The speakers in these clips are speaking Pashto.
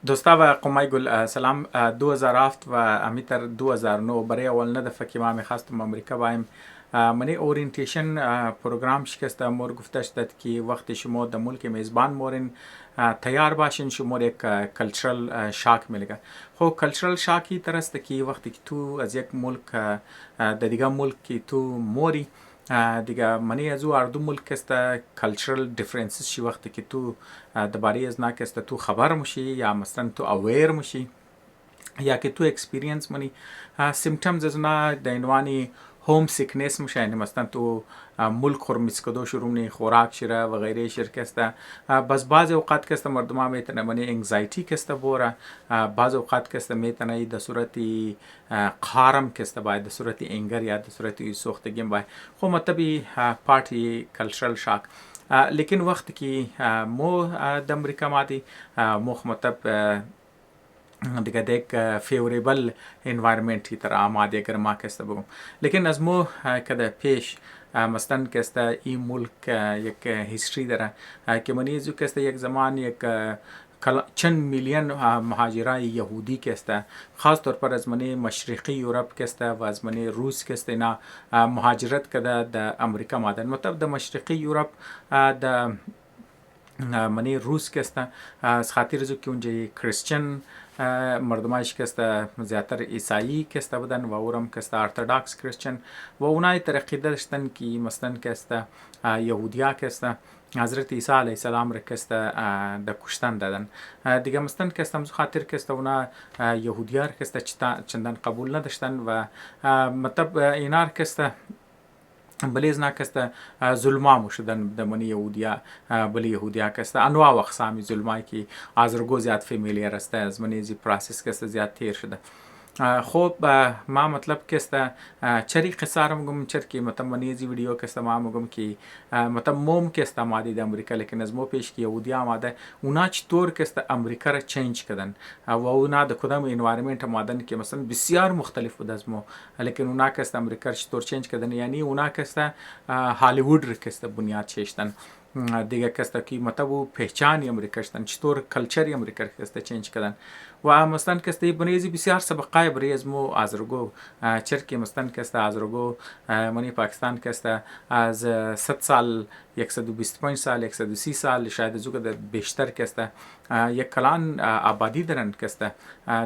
دوستا و قمای گل سلام 2007 و امیتر 2009 برای اول نه دفعه که ما میخواستم امریکا بایم منی اورینتیشن پروگرام شکست مور گفتش داد که وقتی شما در ملک میزبان مورین تیار باشین شما یک کلچرل شاک میلگه. خب کلچرل شاکی ترست که وقتی که تو از یک ملک در دیگه ملک که تو موری دیگه منی از او اردو ملک است کلچرل دیفرنسز شی وقتی که تو درباره از ناک است تو خبر مشی یا مثلا تو اویر مشی یا که تو اکسپیرینس منی سیمپتومز از اونا در عنوان هوم سیکنس میشه، یعنی مثلا تو ملک خورمیز کدو شروع نی خوراک شیره و غیره شرکسته. بس بعض اوقات کسته مردم ها میتونه منی انگزایتی کسته بوره، بعض اوقات کسته میتونه در صورت قارم کسته باید در صورت انگر یا در صورت سوختگی باید خب مطبی پارتی کلچرل شاک. لیکن وقتی که مو در امریکا مادی مو مطب دیگه دیک فیوریبل انوایرمنت کی طرح آماده اگر ما کسته بگم. لیکن از مو کده پیش مثلا کسته این ملک یک هیستری داره که منیزو کسته یک زمان یک چند میلیون مهاجرای یهودی کسته، خاص طور پر از منی مشرقی یورپ کسته و از منی روس کسته اینا مهاجرت کده در امریکا مادن. مطلب در مشرقی یورپ در منی روس کسته از خاطر زو که اونجا کریسچن مردمایش کسته زیادتر عیسایی کسته بودن و اورم کسته ارتودکس کریسچن و اونای ترقی داشتن که مثلا کسته یهودیا کسته حضرت عیسی علیه السلام را کسته در کشتن دادن دیگه مثلا کسته مزو خاطر کسته اونا یهودیا را کسته چندان قبول نداشتن و مطلب اینار کسته بلیز نکسته ظلما شدن در منی یهودیا بلی یهودیا کسته انواع و اقسامی ظلمایی که از رگو زیاد فامیلیر است از منی زی پروسس کسته زیاد تیر شده. خب ما مطلب کسته چری قصار مگم چر کی مطلب منی زی ویدیو کسته ما مگم کی مطلب موم کسته مادی در امریکا لیکن از مو پیش کی یهودیا آماده اونا چطور کسته امریکا را چینج کردن و اونا در کدام انوایرمنت آمدن که مثلا بسیار مختلف بود از مو، لیکن اونا کسته امریکا را چطور چینج کردن یعنی اونا کسته هالیوود را کسته بنیاد چیشتن دیگه کسته کی مطلب پهچانی امریکا شدن چطور کلچری امریکا کسته چینج کردن و مثلا کسته بنیزی بسیار سبقای برای از مو از رگو چرکی مثلا کسته از رگو منی پاکستان کسته از 100 سال 125 سال 130 سال شاید از او بیشتر کسته یک کلان آبادی دارن کسته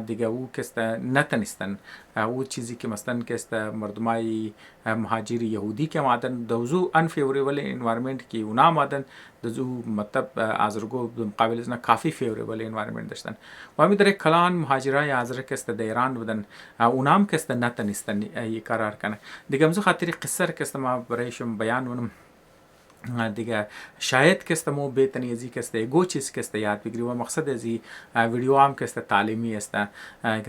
دیگه او کسته نتنستن او چیزی که مثلا کسته مردمای مهاجر یهودی که مادن دوزو انفیوریبل انوایرمنت که اونا مادن دوزو مطلب از رگو مقابل از کافی فیوریبل انوایرمنت داشتن و همین در کلان مهاجرای از کسته در ایران بودن اونام کسته نتنستن ای قرار کنه دیگه مزو خاطری قصه کسته ما برایشم بیان ونم دیگه شاید کسته مو بیتنی ازی کسته گو چیز کسته یاد بگیری و مقصد ازی ویدیو هم کسته تعلیمی است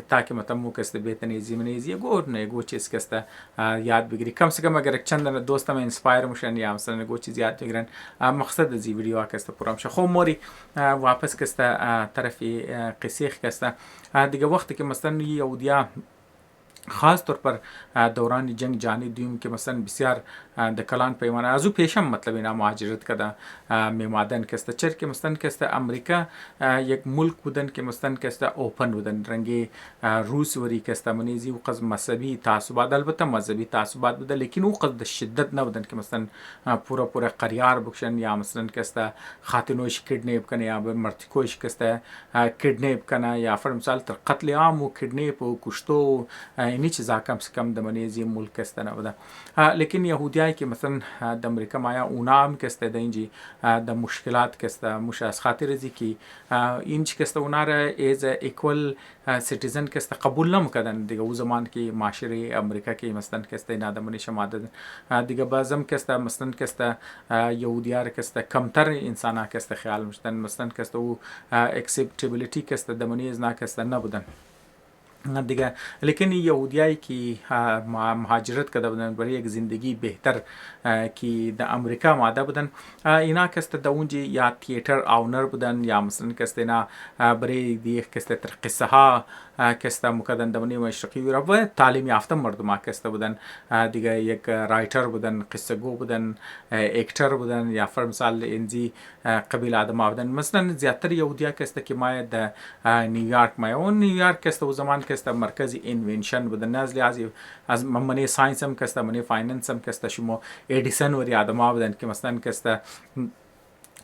تاکه مطلب مو کسته بیتنی ازی من ازی گو چیز کسته یاد بگیری کم سے کم اگر چند دوستم انسپایر مشن یا مثلا گو چیز یاد بگیرن مقصد ازی ویدیو کسته پرام شه خو موری واپس کسته طرفی قصیخ کسته دیگه وقتی که مثلا یهودیا خاص طور پر دوران جنگ جهانی دوم که مثلا بسیار در کلان پیمانه از او پیشم مطلب اینا مهاجرت کده میمادن کسته چر که مثلا کسته امریکا یک ملک بودن که مثلا کسته اوپن بودن رنگی روس وری کسته منیزی او قز مذهبی تعصبات البته مذهبی تعصبات بوده لیکن او قز شدت نبودن که مثلا پورا قریار بکشن یا مثلا کسته خاتنوش کیدنیپ کنه یا مرتکوش کسته کیدنیپ کنه یا فر مثال تر قتل عام و کیدنیپ و کشتو اینی چیزا کم سے کم د منیزی ملک کسته نبوده. لیکن یهودیایی که مثلا د امریکا مایا اونام کسته د اینجی د مشکلات کسته مش از خاطر ازی که اینج کسته اونا را ایز ایکول سیتیزن کسته قبول نمیکردن دیگه او زمان که معاشره امریکا که مثلا کسته اینا د منیش ماده دیگه بازم کسته مثلا کسته یهودیا را کسته کمتر انسانا کسته خیال مشتن مثلا کسته او اکسپټیبلیتی کسته د منیز نا کسته نبودن دیگه. لیکن یهودیایی که مهاجرت کرده بودن برای یک زندگی بهتر که در امریکا آمده بودن، اینا کست در اونجا یا تیاتر آونر بودن یا مثلا کست اینا برای دیگه کست تر قصه ها کست مکدن دمنی مشرقی و تعلیم یافته مردم ها کست بودن دیگه. یک رایتر بودن، قصه گو بودن، اکتر بودن، یا فر مثال اینجی قبیل آدم ها بودن. مثلا زیادتر یهودیا کست که ما در نیویورک ما اون نیویورک کست و زمان کست مرکزی انوینشن بودن، از لحاظی از منی ساینس هم کست، منی فایننس هم کست، شما ادیسن و آدم ها بودن که مثلا کست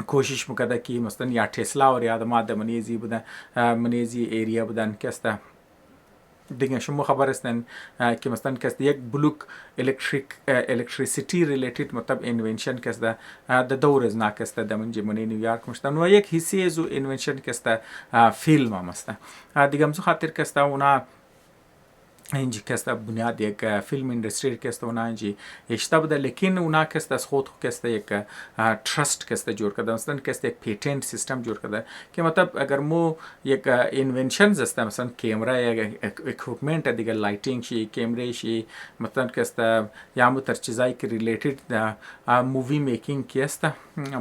کوشش میکرده که مثلا یا تسلا و آدم ها در منیزی بودن، منیزی ایریا بودن کست دیگه. شما خبر هستن که مثلا کست یک بلوک الکتریسیتی ریلیتد مطلب انوینشن کست در دور از ناکست در منجی منی نیویورک مشتن و یک حصی از انوینشن کست فیلم هم است دیگه. همزو خاطر کست اونا اینجی کست بنیاد یک فیلم اندستری کست اونا اینجی اشتا بوده، لیکن اونا کست از خود کست یک ترست کست جور کرده، مثلا کست یک پیتنت سیستم جور کرده که مطلب اگر مو یک انوینشنز است، مثلا کیمرا یا اکوپمنت دیگه، لایتینگ شی، کیمرا شی، مثلا کست یا مو تر چیزایی که ریلیتد مووی میکینگ کی است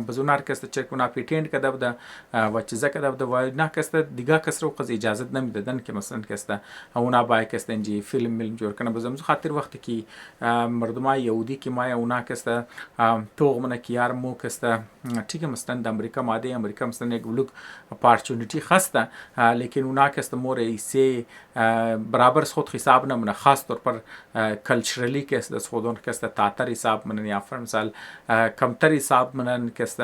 بزونار کست چک اونا پیتنت کرده بوده و چیزا کرده بوده و نه کست دیگه کس رو قضیه اجازه نمیدادن که مثلا کست اونا با کست اینجی فیلم جور کنه. بزم خاطر وقتی که مردمای یهودی که ما اونا کست توغ من کیار مو کست ٹھیک مثلا در امریکا ماده امریکا مثلا یک ولوگ اپارچونیتی خسته، لیکن اونا کست مور ایسه برابر خود حساب نمونه، خاص طور پر کلچرلی کست از خودون کست تاتر حساب منن یا فر مثال کمتر حساب منن کست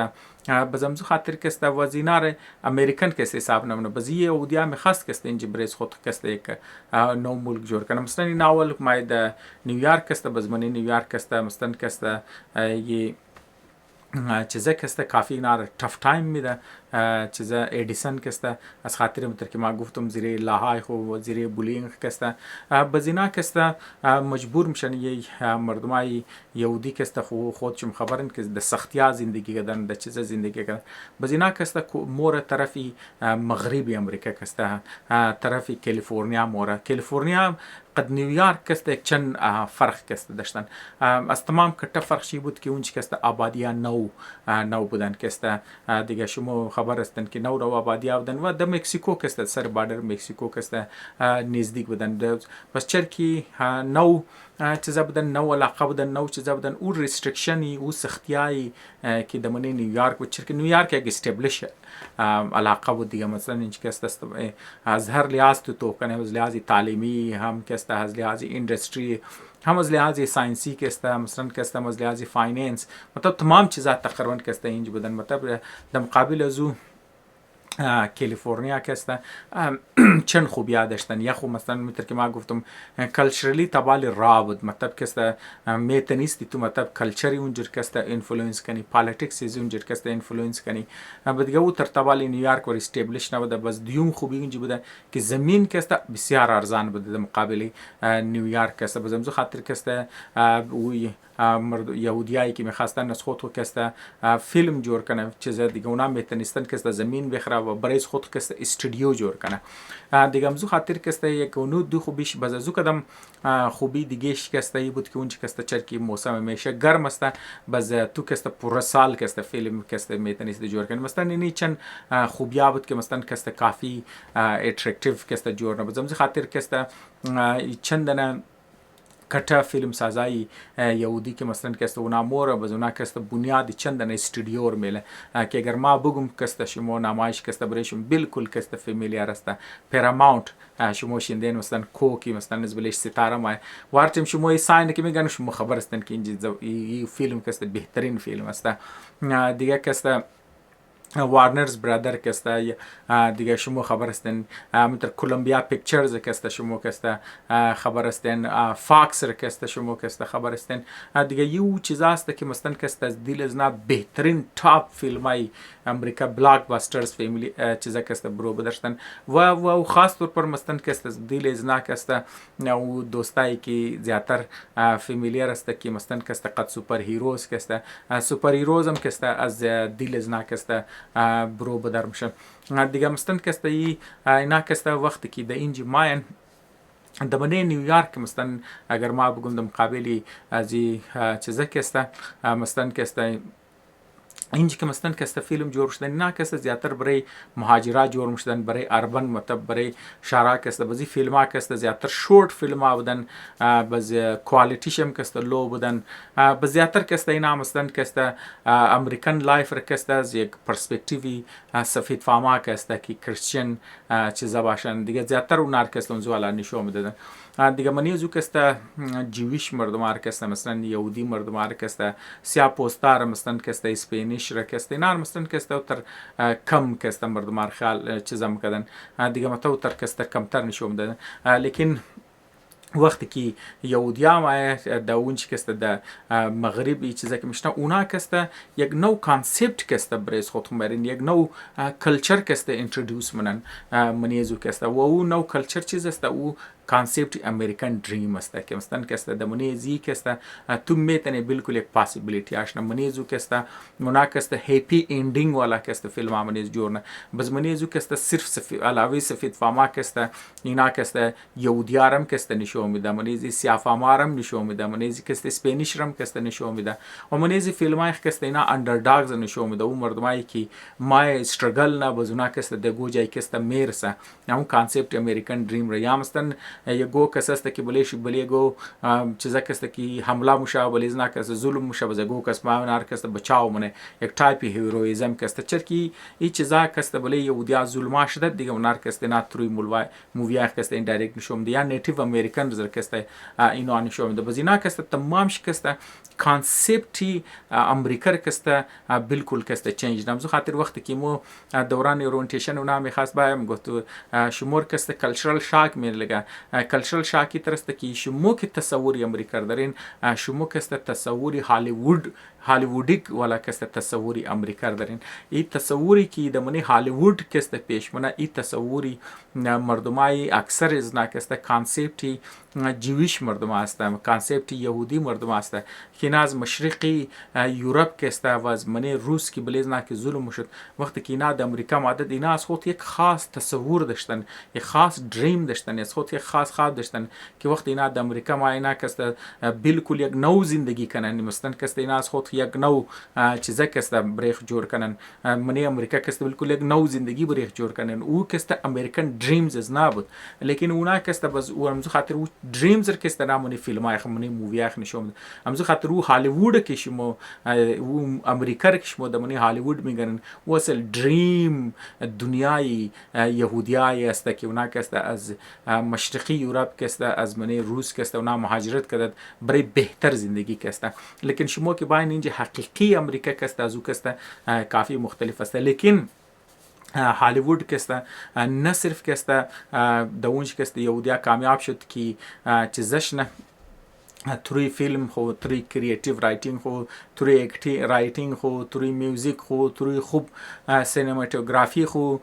بزمزو خاطر کست وزینار امریکن کست حساب نمونه بزی یهودیا می خاص کست اینجی بریز خود کست یک نو ملک جور کنه. مثلا این اول ما در نیویورک کست بزمانی نیویورک کست مثلا کست یه چیزا کست کافی اینا تف تایم میده، چیزا ادیسن کست از خاطر متر که ما گفتم زیر لاهای خو زیر بولینگ کست بزینا کست مجبور میشن یه مردمای یهودی کست خودشون خبرن که د سختیا زندگی کردن، د چیزا زندگی کردن بزینا کست مور طرفی مغربی امریکا کست طرفی کالیفرنیا مورا کالیفرنیا قد نیویورک کست یک چند فرق کست داشتن از تمام کتا فرق شی بود که اونچ کست آبادیا نو بودن کست دیگه. شما خبر هستن که نو رو آبادیا بودن و در مکسیکو کست سر بادر مکسیکو کست نزدیک بودن، بس چرکی نو چیزا بودن، نو علاقه بودن، نو چیزا بودن او ریستریکشنی او سختیایی که در منی نیویورک بود، چرکی نیویورک یک استبلیش علاقه بود دیگه. مثلا اینچ کست است از هر لحاظ تو کنه، از لحاظ تعلیمی هم کست، از لحاظ اندستری هم، از لحاظ ساینسی کست، مثلا کست از لحاظ فایننس، مطلب تمام چیزا تقریبا کست اینج بودن. مطلب در مقابل ازو کالیفرنیا کست چند خوبیا داشتن، یا خو مثلا مثل که ما گفتم کلچرلی تبال را بود، مطلب کست میتنیستی تو مطلب کلچری اونجور کست اینفلوئنس کنی، پالیټکس اونجور کست اینفلوئنس کنی بدگه او تر تبال نیویورک ور استابلیش نبوده. بس دیوم خوبی اونجی بوده که زمین کست بسیار ارزان بوده در مقابل نیویورک کست. بزمزو خاطر کست وی یهودیایی که میخواستن از خود کست فیلم جور کنه چیز دیگه، اونا میتونستن کست زمین بخره و برای خود کست استودیو جور کنه دیگه. همزو خاطر کست یک اونو دو خوبیش بزازو کدم خوبی دیگهش کست ای بود که اونچ کست چرکی موسم میشه گرم است، باز تو کست پر سال کست فیلم کست میتونست جور کنه. مثلا اینی چند خوبیا بود که مثلا کست کافی اترکتیو کست جور نه. بزمزو خاطر کست چندن کتا فیلم سازایی یهودی که مثلا کست اونا مور بزونا کست بنیاد چندن استودیو میله که اگر ما بگم کست شما نمایش کست برایشون بالکل کست فامیلیار است. پراماونت شما شیندین مثلا کوکی مثلا نزبلش ستاره ما وارتم شما ساین که میگن شما خبر هستن که این فیلم کست بهترین فیلم است دیگه. کست وارنرز برادر کست دیگه شما خبر هستن، مثل کولومبیا پیکچرز کست شما کست خبر هستن، فاکس کست شما کست خبر هستن دیگه. یو چیز است که مثلا کست از دیل از نه بهترین تاپ فیلم های امریکا بلاک باسترز فامیلی چیزا کست برو بداشتن و خاص طور پر مثلا کست از دیل از نه کست او دوستایی که زیاتر فامیلیار است که مثلا کست قد سوپر هیروز کست سوپر هیروز هم کست از دیل از نه کست برو بدار میشه دیگه. مثلا کست اینا کست وقتی که در اینجی ماین دمنه نیویورک مثلا اگر ما بگم در مقابلی از چیزا که است مثلا که است اینجا که مثلا که است فیلم جور شدن نه که است زیاتر برای مهاجرت جور شدن برای اربن مطلب برای شهرها که است بازی فیلم ها که است زیاتر شورت فیلم ها بودن باز کوالیتیش هم که است لو بودن باز زیاتر که است اینا مثلا که است امریکن لایف که است از یک پرسپکتیوی سفید فاما که است که کریستین چیزا باشن دیگه زیاتر اونار که است اونجا الان نشون میدادن دیگه منی زو که است جویش مردم که است مثلا یهودی مردم که است سیاه پوستار مثلا که است اسپانیش را که است اینا مثلا که است تر کم که است مردم خیال چیزا میکردن دیگه متو تر که است کم تر نشون میدادن لیکن وقتی که یهودیا ما در اونچه که است در مغربی چیزا که میشنه اونا که است یک نو کانسپت که است برای خودم برین یک نو کلچر که است انترودیوس منن منیزو که است و او نو کلچر چیز است او کانسپت امریکن دریم است که مثلا که است د منیزی که است تو میتونه بالکل یک پاسیبیلیتی آشنا منیزو که است اونا که است هپی اندینگ والا که است فیلم منیز جورنه بس منیزو که است صرف علاوه سفید فاما که است اینا که است یهودیارم که است نشون میده منیزی سیاه فامارم نشون میده منیزی که است اسپانیش رم که است نشون میده و منیزی فیلمای که است اینا اندرداگز نشون میده او مردمایی که ما استرگل نه بزونا که است د گوجای که است میرسه اون کانسپت امریکن دریم را یا مثلا یگو کس است که بلیش بلیگو چیزا که است که حمله مشه بلیز نه که ظلم مشه بزگو کس ما نار که است بچاو منه یک تایپ هیرویزم که است چرکی این چیزا که است بلی یهودیا ظلم شده دیگه نار که است نه تروی مولوای مووی که است ایندایرکت نشون میده یا نیتیو امریکن زر که است اینو نشون میده بزینا که است تمامش که است کانسپتی امریکا که است بالکل که است چنج نمزو خاطر وقتی که مو دوران اورینتیشن و نام خاص بایم گفتو شمور که است کلچرال شاک میلگه کلچرال شاکی ترست که شمو که تصوری امریکا دارین شمو که است تصوری هالیوودیک ولا که است تصوری امریکا دارین این تصوری که دمنی هالیوود که است پیش منه این تصوری مردمای اکثر از نه که است کانسپتی جویش مردم است کانسپت یهودی مردم است که از مشرقی یورپ که است و از منی روس که بلیز نه که ظلم شد وقتی که اینا د امریکا مادد اینا از خود یک خاص تصور داشتن یک خاص دریم داشتن از خود یک خاص خواب داشتن که وقتی اینا د امریکا ما اینا که است بالکل یک نو زندگی کنن مثلا که است اینا از خود یک نو چیزا که است بریخ جور کنن منی امریکا که است بالکل یک نو زندگی بریخ جور کنن او که است امریکن دریمز از نبود لیکن اونا که است باز او هم خاطر او دریمز که است نامونی فیلم های منی مووی های نشون هم خاطر او هالیوود که شما او امریکا که شما دمنی هالیوود میگن و اصل دریم دنیای یهودیای است که اونا که است از مشرقی یورپ که است از منی روس که است اونا مهاجرت کردند برای بهتر زندگی که است لیکن شما که باین اینجا حقیقی امریکا که است از او که است کافی مختلف است لیکن هالیوود که است نه صرف که است دونج که است یهودیا کامیاب شد که چیزش نه تروی فیلم خو تروی کریتیو رایتینگ خو تروی رایتینگ خو تروی میوزیک خو تروی خوب سینماتوگرافی خو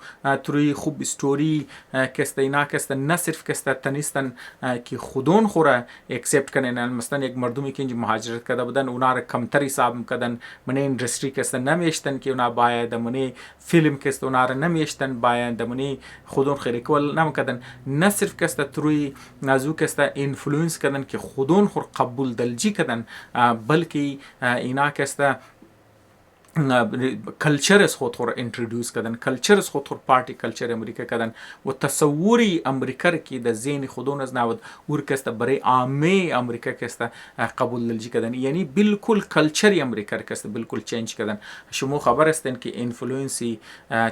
تروی خوب استوری که اینا که نه صرف که تنیستن که خودون خوره اکسپت کنن مثلا یک مردمی که اینجا مهاجرت کرده بودن اونا را کمتر حساب میکردن من اندستری که نمیشتن که اونا باید من فیلم که اونا را نمیشتن باید من خودون خیلی کول نمیکردن نه صرف که تروی نازو که اینفلوئنس کردن که خودون خور قبول دلجی کردن بلکه اینا که است کلچر از خود خور انترودیوس کردن کلچر از خود خور پارتی کلچر امریکا کردن و تصوری امریکا که در ذهن خودون از نود اور که است برای عامه امریکا که است قبول دلجی کردن یعنی بالکل کلچر امریکا که است بالکل چینج کردن شما خبر هستین که اینفلوئنسی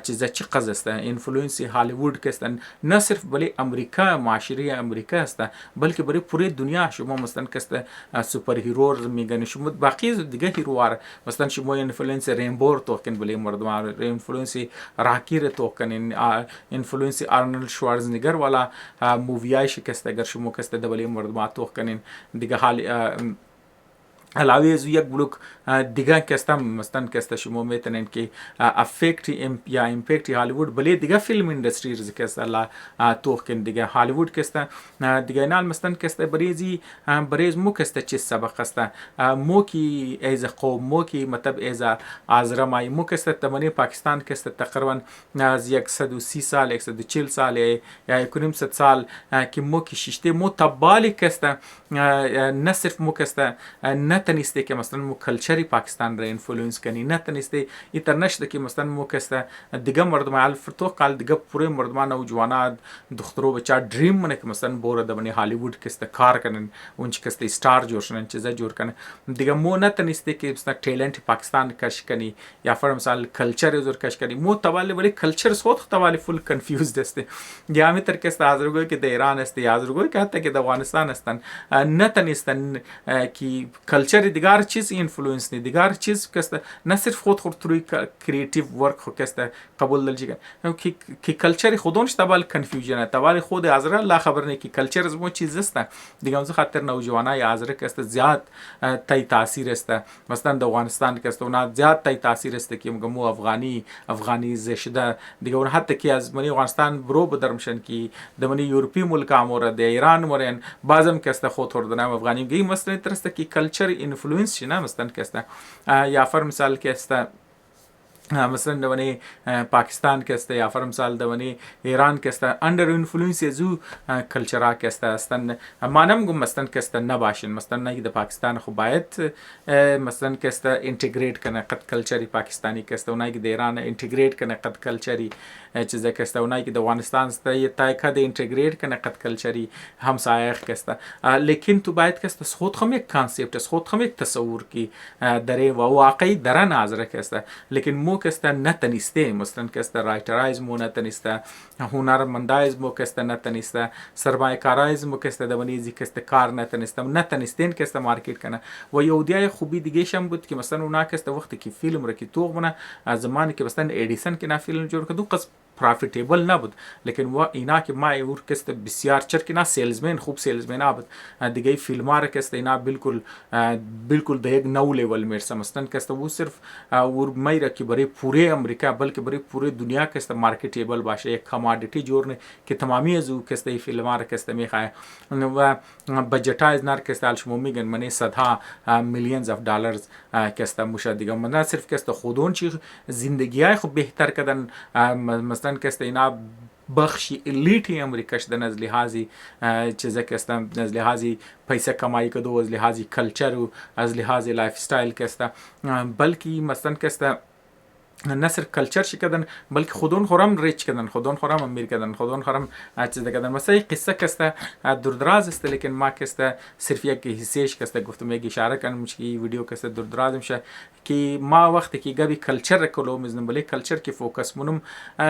چیزا چی قضیه است اینفلوئنسی هالیوود که است نه صرف برای امریکا معاشره امریکا است بلکه برای پوره دنیا شما مثلا که است سوپر هیرو میگن شما باقی دیگه هیروار مثلا شما اینفلوئنس رینبور توکن بلی مردم اینفلوئنسی راکیر توکن اینفلوئنسی آرنولد شوارزنگر والا موویای شکست اگر شما کست بلی مردم توکن دیگه حال علاوه از یک بلوک دیگه که است مثلا که است شما میتونین که افکت یا امپکت هالیوود بله دیگه فیلم اندستری که است لا تو کن دیگه هالیوود که است دیگه نال مثلا که است بریز مو که است چه سبق است مو کی از قوم مو کی مطلب از ازرمای مو که است تمنی پاکستان که است تقریبا از 130 سال 140 سال یا 100 سال که مو کی ششته مو تبالی که است نه صرف مو که است نه تنیسته که مثلا مو کلچری پاکستان را اینفلوئنس کنی نه تنیسته اینترنشنال که مثلا مو که است دیگه مردم الفرتو قال دیگه پوره مردمان او جوانات دخترو بچا ड्रीम منه که مثلا بوره دبنی هالیوود که است کار کنن اونچ که است استار جوړ شنن چیزا جوړ کنه دیگه مو نه تنیسته که مثلا ټیلنٹ پاکستان کش کنی یا فر مثال کلچر زور کش کنی مو توالی ولی کلچر سوت توالی فول کنفیوزد است یا می تر که است آذرگوی که د ایران است یا آذرگوی که حتی که د افغانستان هستن نه تنیستن کی کلچر دیگر چیز اینفلوئنس نه دیگر چیز که است نه صرف خود توی کریتیو ورک خو که است قبول دل جگه کی کلچر خودونش تبال کنفیوژن تبال خود ازرا لا خبر نه کی کلچر از مو چیز است دیگه اون خاطر نوجوانای ازرا که است زیاد تای تاثیر است مثلا د افغانستان که است اون زیاد تای تاثیر است که مو افغانی زشده دیگه اون حتی که از منی افغانستان برو بدرمشن کی د منی یورپی ملک امور د ایران مورن بازم که است خود ور دنام افغانی گی مثلا ترسته کی کلچر اینفلوئنس شنه مثلا که است یا فر مثال که است مثلا دونی پاکستان که است یا فر مثال دونی ایران که است اندر اینفلوئنس زو کلچرا که است استن مانم گم مثلا که است نباشن مثلا نه د پاکستان خو باید مثلا که است اینتگریت کنه قد کلچری پاکستانی که است اونای د ایران اینتگریت کنه قد کلچری چیزا که است اونای د افغانستان است تای کد اینتگریت کنه قد کلچری همسایه که است لیکن تو باید که است خود هم یک کانسپت است خود هم یک تصور کی در واقعی در نظر که است لیکن مو که است نه تنیسته مثلا که است رایترایز مو نه تنیسته هنرمندایز مو که است نه تنیسته سرمایه کارایز مو که است دونیزی که است کار نه تنیسته نه تنیستین که است مارکت کنه و یودیای خوبی دیگه شم بود که مثلا اونا که است وقتی که فیلم را کی توغونه از زمانی که مثلا ادیسن که نه فیلم جوړ کړو قص پروفیتیبل نبود لیکن و اینا که ما اور کست بسیار چرکی نه سیلزمن خوب سیلزمن نبود دیگه فیلمار کست اینا بالکل د یک نو لیول میرسه مثلا کست و صرف اور میره که برای پوره امریکا بلکه برای پوره دنیا کست مارکتیبل باشه یک کمادیتی جورنه که تمامی از او کست فیلمار کست میخواه و بجټایز نار کست الشمو میگن منی صدها میلیونز اف دلارز کست مشه دیگه من صرف کست خودون چی زندگی خو بهتر کردن مثلا کست اینا بخشی الیتی امریکاش د از لحاظی چیزا کست از لحاظی پیسه کمایی کدو از لحاظی کلچر و از لحاظی لایف استایل کست بلکه مثلا کست نه صرف کلچر شي کردن بلکه خودون خورم ریچ کردن خودون خورم امیر کردن خودون خورم چیز کردن مثلا قصه کسته دوردراز است لیکن ما کسته صرف یک حصهش کسته گفتم یک اشاره کنم که ویدیو کسته دوردراز میشه که ما وقتی که گبی کلچر کلو میزنم بله کلچر که فوکس مونم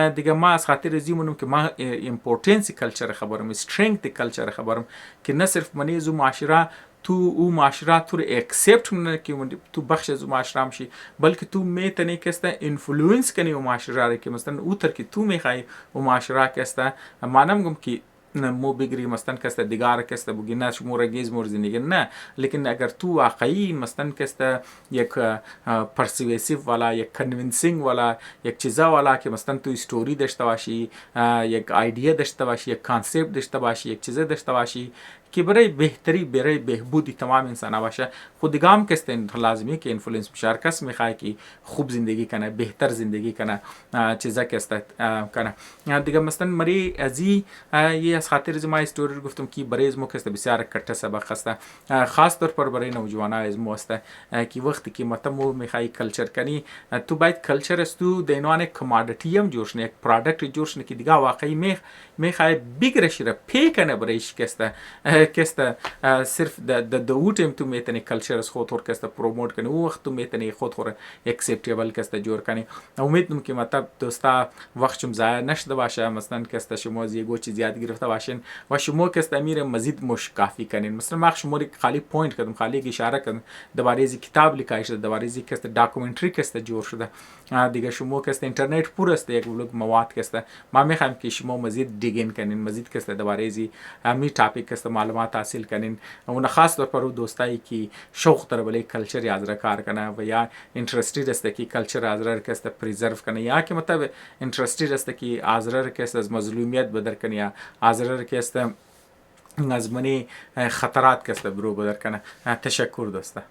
دیگه ما از خاطر زیمونم که ما امپورتنس کلچر خبرم استرنگت کلچر خبرم که نه صرف منی زو معاشره تو او معاشره تو اکسپت منه که تو بخش از معاشره میشی بلکه تو میتونی کسته اینفلوئنس کنی او معاشره را که مثلا او تر که تو میخوای او معاشره کسته مانم گم که مو بگیری مثلا کسته دیگار کسته بگی نه شما رگیز مور زندگی نه لیکن اگر تو واقعی مثلا کسته یک پرسویسیو والا یک کنوینسینگ والا یک چیزا والا که مثلا تو استوری داشته باشی یک ایده داشته باشی یک کانسپت داشته باشی یک چیز داشته باشی که برای بهتری برای بهبودی تمام انسان باشه خودگام کسته لازمی که اینفلوئنس بشار کس میخواد که خوب زندگی کنه بهتر زندگی کنه چیزا کسته کنه دیگه مثلا مری ازی یه از خاطر زما استوری گفتم که برای از مو کسته بسیار کټه سبق هسته خاص طور پر برای نوجوانای از مو هسته که وقتی که متمو میخوای کلچر کنی تو باید کلچر استو د اینوان کمادیتی هم جوړ شنه یک پروداکت جوړ شنه که دیگه واقعی میخوای بگیرش را پی کنه برایش کسته کسته صرف د اوټم تو میتنی کلچر از خود کسته پروموت کنی او وقت تو میتنی خود خور اکسپټیبل کسته جوړ کنی امید میکنم که مطلب دوستا وقتم ضایع نشده باشه مثلا کسته شما از یه چیز یاد گرفته باشین و شما کسته امیر مزید مش کافی کنین مثلا ما شما خالی پوینت کردم خالی اشاره کردم درباره از کتاب لیکای شده درباره از کسته داکومنتری کسته جوړ شده دیگه شما کسته اینترنت پر است یک بلوگ مواد کسته ما میخوام که شما مزید دیگین کنین مزید کسته درباره از می ټاپیک کسته معلومات حاصل کنین اون خاص طور پر او دوستایی که شوق داره برای کلچر از را کار کنه و یا اینترستید است که کلچر از را که پریزرو کنه یا که مطلب اینترستید است که از را که از مظلومیت بدر کنه یا از را که است از منی خطرات که است برو بدر کنه. تشکر دوستا.